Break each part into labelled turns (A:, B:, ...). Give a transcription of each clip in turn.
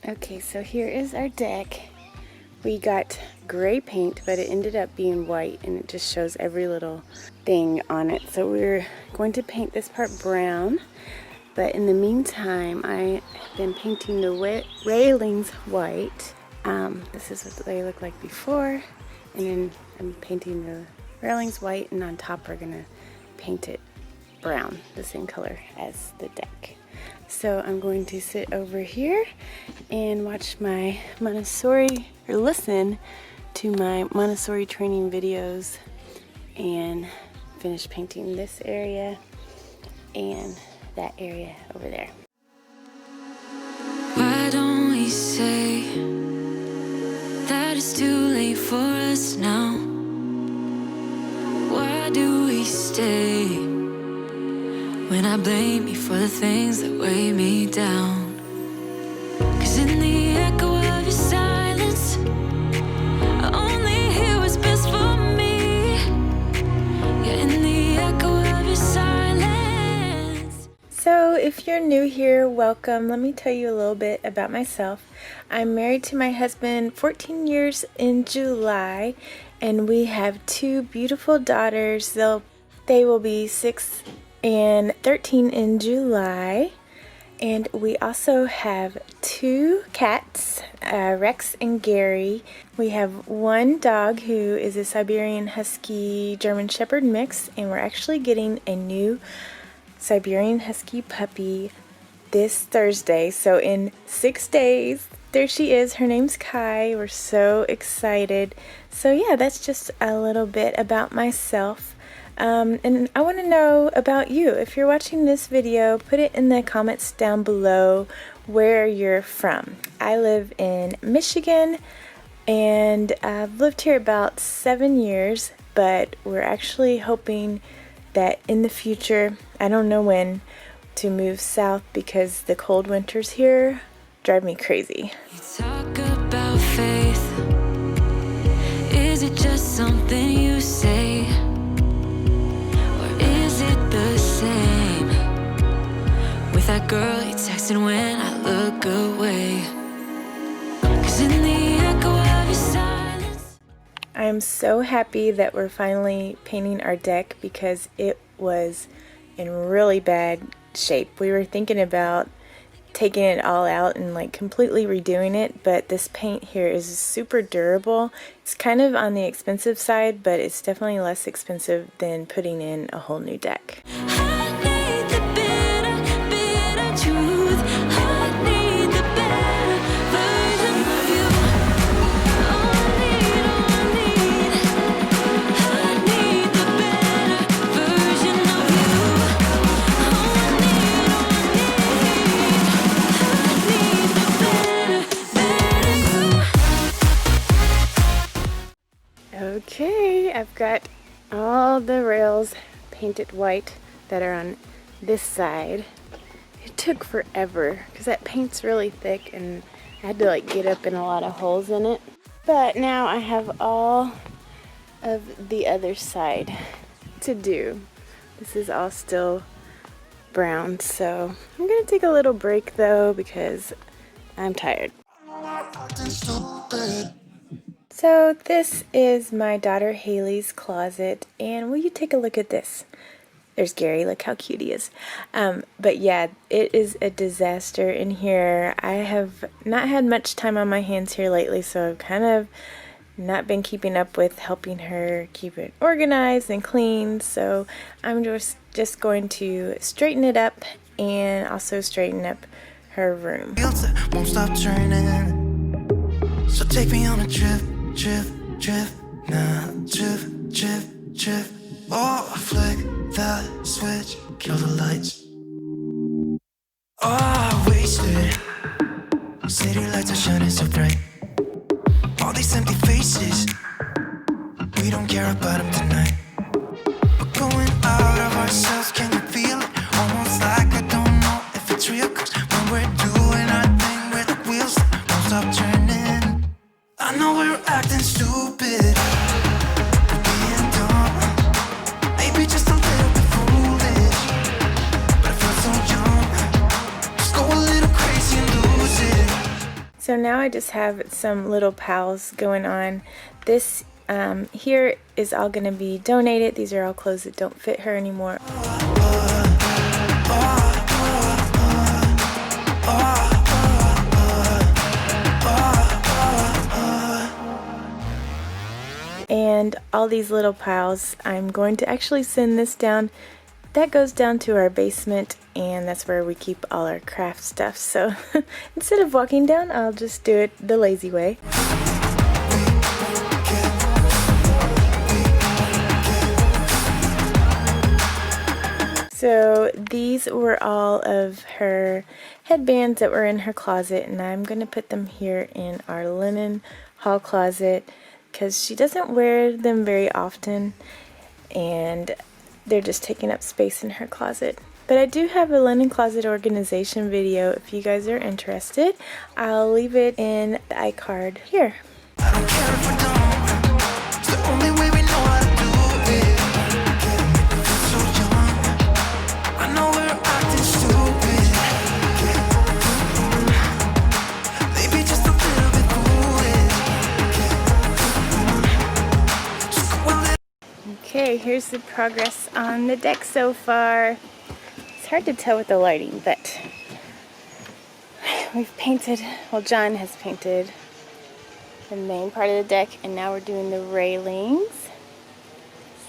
A: Okay, so here is our deck. We got gray paint, but it ended up being white, and it just shows every little thing on it. So we're going to paint this part brown, but in the meantime, I have been painting the railings white. This is what they look like before, and then I'm painting the railings white, and on top we're gonna paint it brown, the same color as the deck. So I'm going to sit over here and watch my Montessori, or listen to my Montessori training videos, and finish painting this area and that area over there.
B: Why don't we say that it's too late for us now? Why do we stay when I blame you for the things that weigh me down? 'Cause in the echo of your silence, I only hear what's best for me. Yeah, in the echo of your silence.
A: So if you're new here, welcome. Let me tell you a little bit about myself. I'm married to my husband 14 years in July, and we have two beautiful daughters. They will be 6 and 13 in July. And we also have 2 cats, Rex and Gary. We have 1 dog who is a Siberian Husky German Shepherd mix, and we're actually getting a new Siberian Husky puppy this Thursday. So in 6 days, there she is. Her name's Kai. We're so excited. So yeah, that's just a little bit about myself. And I want to know about you. If you're watching this video, put it in the comments down below where you're from. I live in Michigan, and I've lived here about 7 years, but we're actually hoping that in the future, I don't know when, to move south because the cold winters here drive me crazy.
B: You talk about faith. Is it just something you say? The same with that girl you texting when I look away? 'Cause in the echo of your silence.
A: I am so happy that we're finally painting our deck because it was in really bad shape. We were thinking about taking it all out and like completely redoing it, but this paint here is super durable. It's kind of on the expensive side, but it's definitely less expensive than putting in a whole new deck.
B: I need the bitter truth. I need the better version of you. I need the better version of you.
A: Okay, I've got all the rails painted white that are on this side. It took forever because that paint's really thick and I had to like get up in a lot of holes in it. But now I have all of the other side to do. This is all still brown, so I'm gonna take a little break though because I'm tired. So this is my daughter Haley's closet, and will you take a look at this? There's Gary, look how cute he is. But yeah, it is a disaster in here. I have not had much time on my hands here lately, so I've kind of not been keeping up with helping her keep it organized and clean. So I'm just going to straighten it up and also straighten up her room.
C: Won't stop turning. So take me on a trip, nah, trip. Oh, flick the switch, kill the lights. Oh, wasted. City lights are shining so bright. All these empty faces, we don't care about them tonight. We're going out of ourselves, can you feel it? Almost like I don't know if it's real, 'cause when we're doing our thing with the wheels won't stop turning. I know we're acting stupid, we're being dumb, maybe just a little bit foolish.
A: now I just have some little piles going on. This here is all going to be donated. These are all clothes that don't fit her anymore. And all these little piles, I'm going to actually send this down. That goes down to our basement, and that's where we keep all our craft stuff. So instead of walking down, I'll just do it the lazy way. So these were all of her headbands that were in her closet, and I'm going to put them here in our linen hall closet because she doesn't wear them very often, and they're just taking up space in her closet. But I do have a linen closet organization video if you guys are interested. I'll leave it in the iCard here.
C: I don't care if we don't. It's the only way we know how to do it. We're so young. I know we're acting stupid. Maybe just a little bit foolish. Just go a little.
A: Okay, here's the progress on the deck so far. It's hard to tell with the lighting, but we've painted, well, John has painted the main part of the deck, and now we're doing the railings.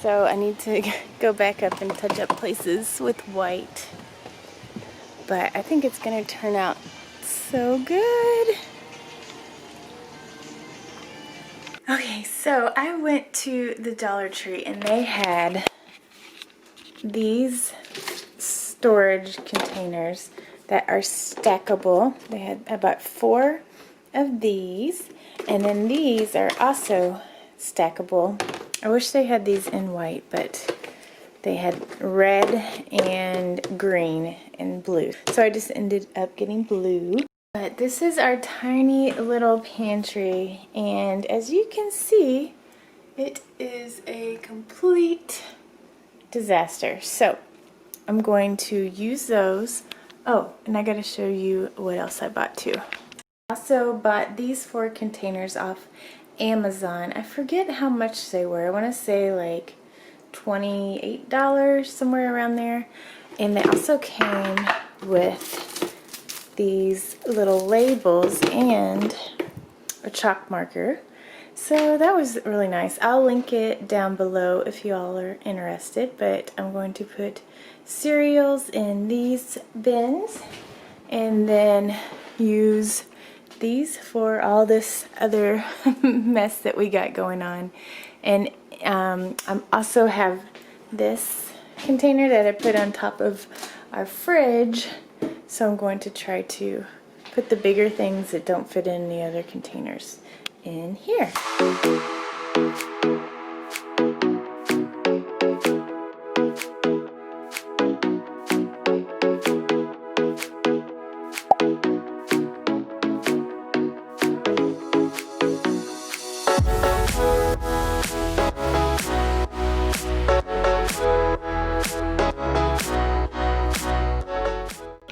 A: So I need to go back up and touch up places with white. But I think it's going to turn out so good. Okay, so I went to the Dollar Tree and they had these storage containers that are stackable. They had about 4 of these, and then these are also stackable. I wish they had these in white, but they had red and green and blue. So I just ended up getting blue. But this is our tiny little pantry, and as you can see, it is a complete disaster. So I'm going to use those. Oh, and I gotta show you what else I bought too. I also bought these 4 containers off Amazon. I forget how much they were. I want to say like $28, somewhere around there. And they also came with these little labels and a chalk marker. So that was really nice. I'll link it down below if you all are interested, but I'm going to put cereals in these bins and then use these for all this other mess that we got going on. And I also have this container that I put on top of our fridge, so I'm going to try to put the bigger things that don't fit in the other containers in here.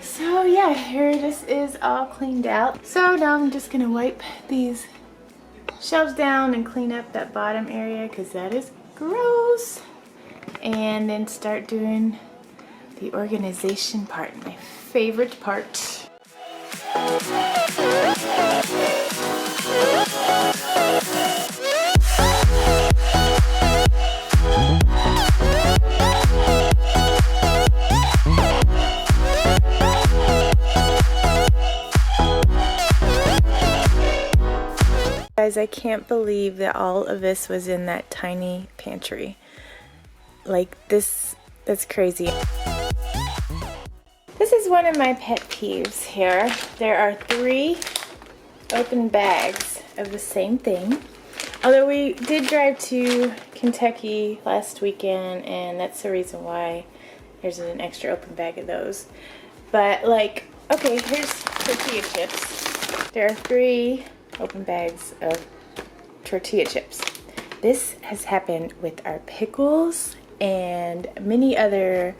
A: So yeah, here this is all cleaned out. So now I'm just gonna wipe these shelves down and clean up that bottom area because that is gross, and then start doing the organization part, my favorite part. Guys, I can't believe that all of this was in that tiny pantry. Like this, that's crazy. This is one of my pet peeves here. There are 3 open bags of the same thing. Although we did drive to Kentucky last weekend, and that's the reason why there's an extra open bag of those. But like, okay, here's tortilla chips. There are 3 open bags of tortilla chips. This has happened with our pickles and many other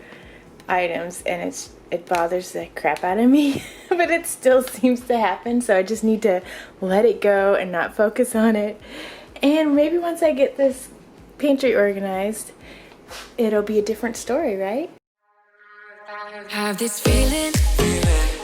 A: items, and it's it bothers the crap out of me, but it still seems to happen, so I just need to let it go and not focus on it. And maybe once I get this pantry organized, it'll be a different story, right?
B: Have this feeling,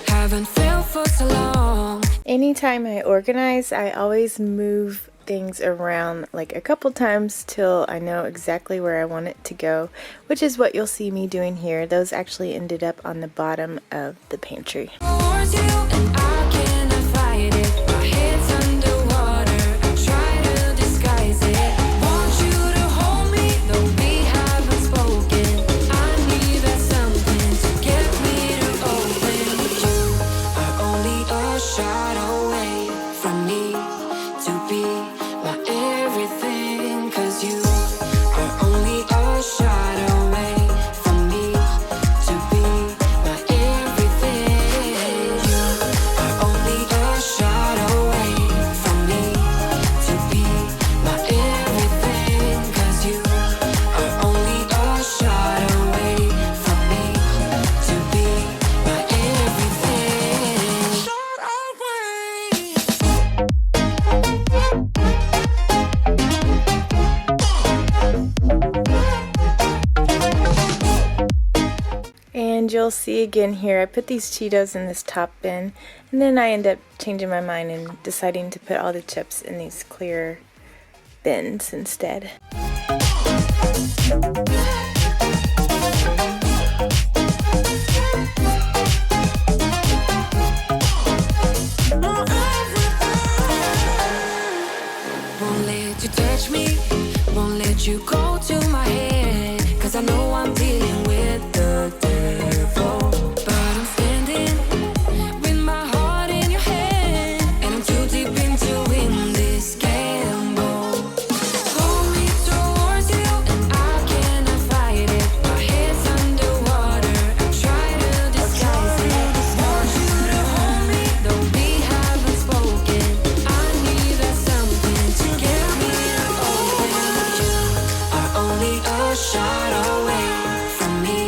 B: haven't felt for so long.
A: Anytime I organize, I always move things around like a couple times till I know exactly where I want it to go, which is what you'll see me doing here. Those actually ended up on the bottom of the pantry.
B: Towards you and I cannot fight it. My head's underwater, I try to disguise it. Want you to hold me, though we haven't spoken. I need that something to get me to open. You are only a shot away from me to be my everything. 'Cause you are only a shot away from me to be my everything. You are only a shot away from me to be my everything. 'Cause you are only a shot away from me to be my everything. Shot away.
A: And you'll see again here, I put these Cheetos in this top bin, and then I end up changing my mind and deciding to put all the chips in these clear bins instead.
B: Won't let you touch me, won't let you go to my head. 'Cause I know I'm dealing with the devil. But I'm standing with my heart in your hand, and I'm too deep into win this gamble. Pull me towards you and I cannot fight it. My head's underwater, I try to disguise it. Want you to hold me, though we haven't spoken. I need that something to get me to open. You are only a shot away from me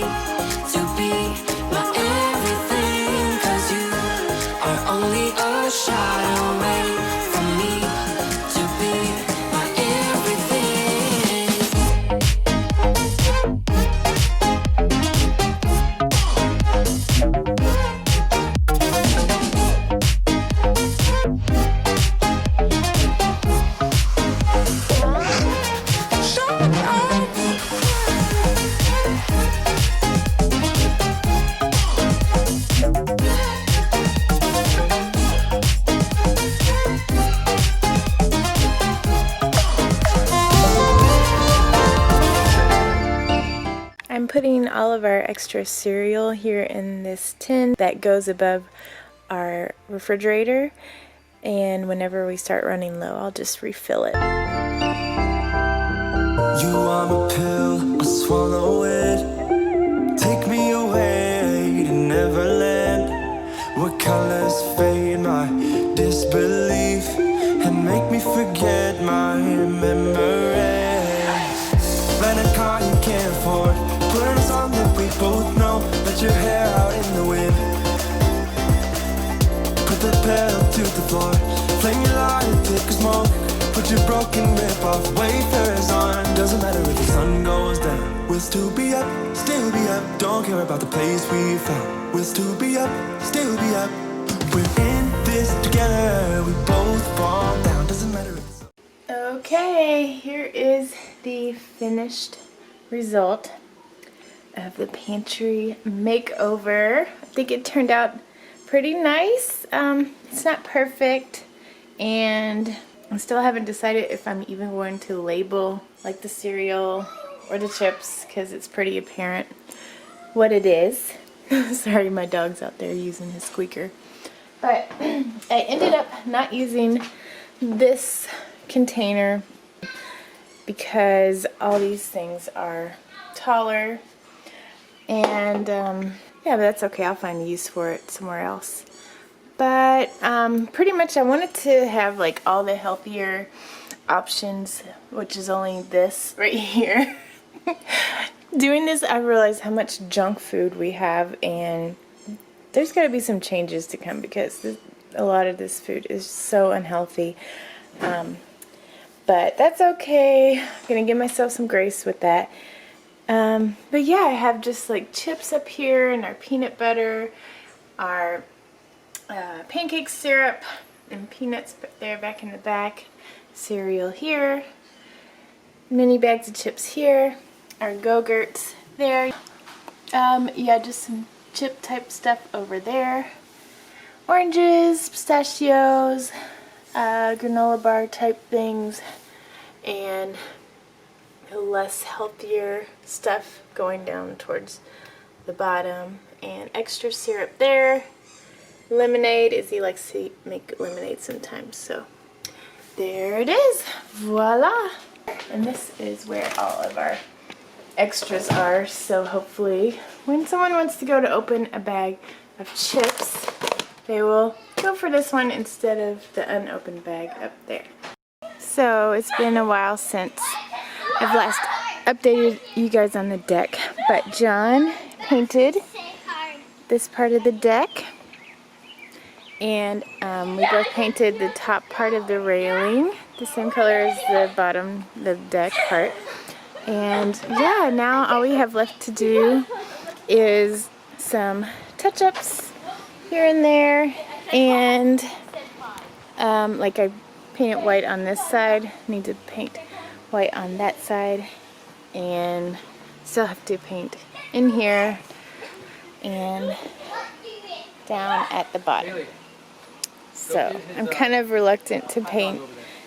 B: to be my everything. 'Cause you are only a shot away from me to be my everything.
A: I'm putting all of our extra cereal here in this tin that goes above our refrigerator, and whenever we start running low, I'll just refill it.
C: You are my pill, I swallow it. Take me away to Neverland, where colors fade my disbelief and make me forget my memories. Rent a car you can't afford, put on a song that we both know. Let your hair out in the wind, put the pedal to the floor. Flame your lighter, take a smoke. Put your broken rip-off wafers on. Doesn't matter if the sun goes down, we'll still be up, still be up. Don't care about the place we found. We'll still be up, still be up. We're in this together, we both fall down. Doesn't matter if it's...
A: Okay, here is the finished result of the pantry makeover. I think it turned out pretty nice. It's not perfect, and I still haven't decided if I'm even going to label like the cereal or the chips, because it's pretty apparent what it is. Sorry, my dog's out there using his squeaker. But I ended up not using this container because all these things are taller, and yeah, but that's okay. I'll find a use for it somewhere else. But pretty much I wanted to have like all the healthier options, which is only this right here. Doing this, I realized how much junk food we have, and there's got to be some changes to come because a lot of this food is so unhealthy. But that's okay. I'm gonna give myself some grace with that. But yeah, I have just like chips up here and our peanut butter, our pancake syrup, and peanuts there back in the back, cereal here, mini bags of chips here, our Go-Gurts there. Yeah, just some chip type stuff over there. Oranges, pistachios, granola bar type things, and less healthier stuff going down towards the bottom, and extra syrup there. Lemonade, Izzy likes to make lemonade sometimes, so there it is. Voila! And this is where all of our extras are, so hopefully when someone wants to go to open a bag of chips, they will go for this one instead of the unopened bag up there. So it's been a while since I've last updated you guys on the deck, but John painted this part of the deck, and we both painted the top part of the railing the same color as the bottom, the deck part. And yeah, now all we have left to do is some touch-ups here and there, and like I painted white on this side, need to paint white on that side, and still have to paint in here and down at the bottom. So I'm kind of reluctant to paint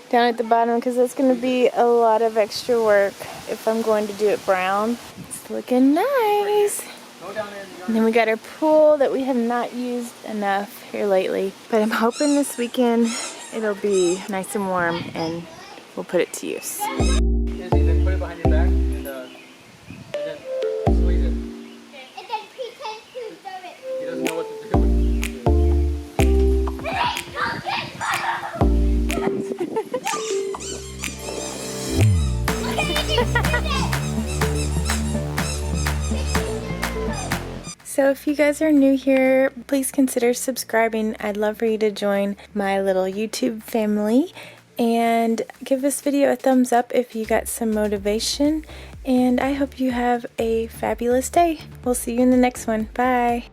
A: down at the bottom because that's going to be a lot of extra work if I'm going to do it brown. It's looking nice. And then we got our pool that we have not used enough here lately, but I'm hoping this weekend it'll be nice and warm and we'll put it to use.
D: Then put it behind your back and then squeeze it.
E: And then pretend to do it.
D: He doesn't know what to do.
A: So if you guys are new here, please consider subscribing. I'd love for you to join my little YouTube family, and give this video a thumbs up if you got some motivation, and I hope you have a fabulous day. We'll see you in the next one. Bye.